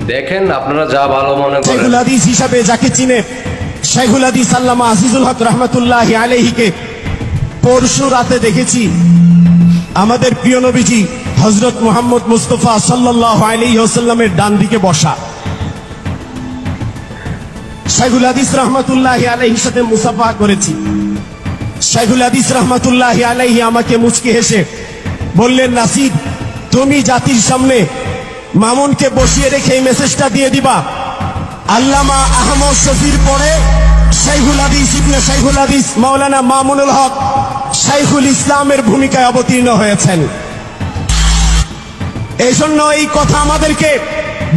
দেখেন আপনারা যা ভালো মনে করেন। শাইখুল হাদিস হিসাবে যাকে চিনে শাইখুল হাদিস আল্লামা আজিজুল হক রহমাতুল্লাহি আলাইহিকে পরশু রাতে দেখেছি আমাদের প্রিয় নবীজি হযরত মুহাম্মদ মুস্তাফা সাল্লাল্লাহু আলাইহি ওয়াসাল্লামের ডান দিকে বসা। শাইখুল হাদিস রহমাতুল্লাহি আলাইহির সাথে মুসাফা করেছি। শাইখুল হাদিস রহমাতুল্লাহি আলাইহি আমাকে মুচকি হেসে বললেন, নাসির তুমি জাতির সামনে মামুনকে বসিয়ে রেখে এই মেসেজটা দিয়ে দিবা, আল্লামা আহমদ শফির পরে শাইখুল হাদিস ইবনে শাইখুল হাদিস মাওলানা মামুনুল হক শাইখুল ইসলামের ভূমিকায় অবতীর্ণ হয়েছেন। এই জন্য এই কথা আমাদেরকে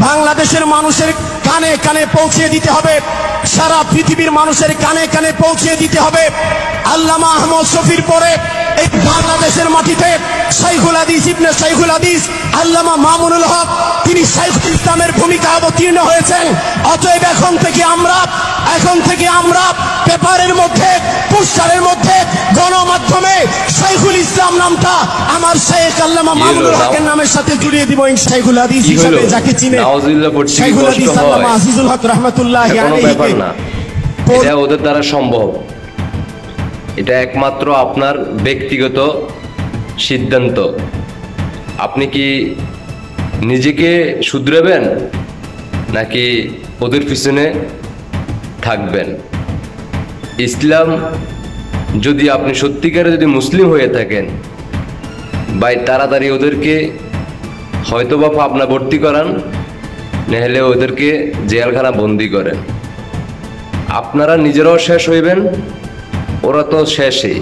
বাংলাদেশের মানুষের কানে কানে পৌঁছে দিতে হবে, সারা পৃথিবীর মানুষের কানে কানে পৌঁছে দিতে হবে। আল্লামা আহমদ শফির পরে এই বাংলাদেশের মাটিতে শাইখুল হাদিস ইবনে শাইখুল হাদিস আল্লামা মামুনুল হক তিনি শাইখুল ইসলামের ভূমিকা অবতীর্ণ হয়েছেন। অতএব এখন থেকে আমরা পেপারের মধ্যে, পোস্টারের মধ্যে, গণমাধ্যমে শাইখুল ইসলাম নামটা আমার শাইখ আল্লামা মামুনুল হকের নামের সাথে জুড়িয়ে দিব। শাইখুল হাদিস হিসেবে যাকে চিনে শাইখুল হাদিস আল্লামা আজিজুল হক রাহমাতুল্লাহি আলাইহি, এটা ওদের দ্বারা সম্ভব। এটা একমাত্র আপনার ব্যক্তিগত সিদ্ধান্ত। আপনি কি নিজেকে শুধরাবেন নাকি ওদের পিছনে থাকবেন? ইসলাম যদি আপনি সত্যিকারে যদি মুসলিম হয়ে থাকেন ভাই, তাড়াতাড়ি ওদেরকে হয়তোবা পাবনা ভর্তি করান, নাহলে ওদেরকে জেলখানা বন্দি করেন। আপনারা নিজেরাও শেষ হইবেন, ওরা তো শেষই।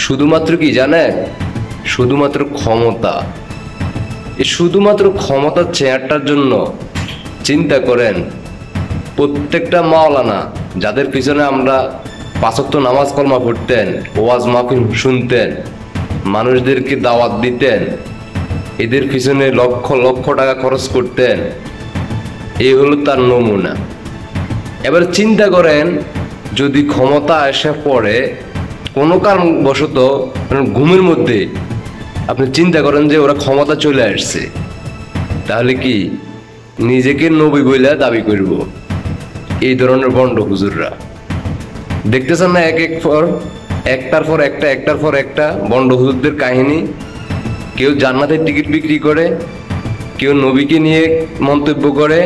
শুধুমাত্র কি জানেন? শুধুমাত্র ক্ষমতা। এই শুধুমাত্র ক্ষমতার চেয়ারটার জন্য চিন্তা করেন প্রত্যেকটা মাওলানা যাদের পিছনে আমরা 5 ওয়াক্ত নামাজ কলমা পড়তেন, ওয়াজ মাহফিল শুনতেন, মানুষদেরকে দাওয়াত দিতেন, এদের পিছনে লক্ষ লক্ষ টাকা খরচ করতেন, এই হলো তার নমুনা। এবার চিন্তা করেন যদি ক্ষমতা এসে পড়ে কোনো কারণবশত ঘুমের মধ্যে আপনি চিন্তা করেন যে ওরা ক্ষমতা চলে আসছে, তাহলে কি নিজেকে নবী বইলা দাবি করব? এই ধরনের ভণ্ড হুজুররা দেখতেছেন না, একটার পর একটা ভণ্ড হুজুরদের কাহিনী। কেউ জান্নাতের টিকিট বিক্রি করে, কেউ নবীকে নিয়ে মন্তব্য করে,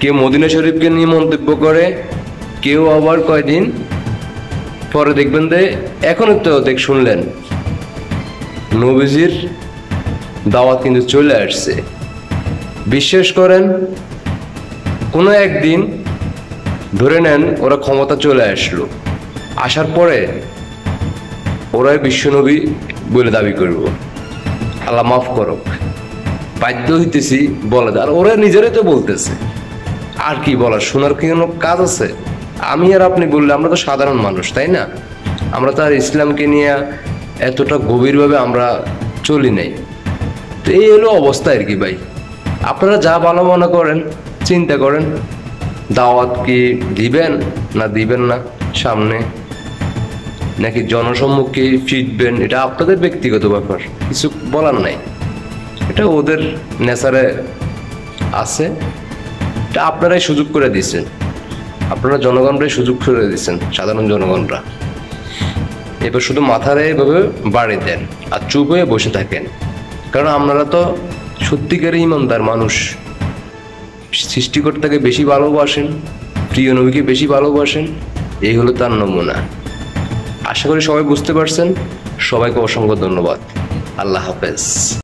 কেউ মদিনা শরীফকে নিয়ে মন্তব্য করে, কেউ আবার কয়দিন পরে দেখবেন যে এখনো তো শুনলেন নবীজির দাওয়াত কিন্তু চলে আসছে। বিশ্বাস করেন কোনো একদিন ধরে নেন ওরা ক্ষমতা চলে আসলো, আসার পরে ওরাই বিশ্বনবী বলে দাবি করব। আল্লাহ মাফ করুক, বাধ্য হইতেছি বলে। আর ওরা নিজেরাই তো বলতেছে, আর কি বলার? শোনার কি কোনো কাজ আছে? আমি আর আপনি বললে আমরা তো সাধারণ মানুষ, তাই না? আমরা তো আর ইসলামকে নিয়ে এতটা গভীরভাবে আমরা চলি নাই। তো এই হলো অবস্থা আর কি ভাই। আপনারা যা ভালো মনে করেন চিন্তা করেন, দাওয়াত কি দিবেন না দিবেন না সামনে, নাকি জনসম্মুখে ফিরবেন, এটা আপনাদের ব্যক্তিগত ব্যাপার, কিছু বলার নাই। এটা ওদের নেচারে আছে, এটা আপনারাই সুযোগ করে দিচ্ছেন, আপনারা জনগণরাই সুযোগ করে দিচ্ছেন, সাধারণ জনগণরা। এবার শুধু মাথারে এভাবে বাড়ি দেন আর চুপ হয়ে বসে থাকেন, কারণ আপনারা তো সত্যিকারের ইমানদার মানুষ, সৃষ্টিকর্তাকে বেশি ভালোবাসেন, প্রিয় নবীকে বেশি ভালোবাসেন। এই হলো তার নমুনা। আশা করি সবাই বুঝতে পারছেন। সবাইকে অসংখ্য ধন্যবাদ। আল্লাহ হাফেজ।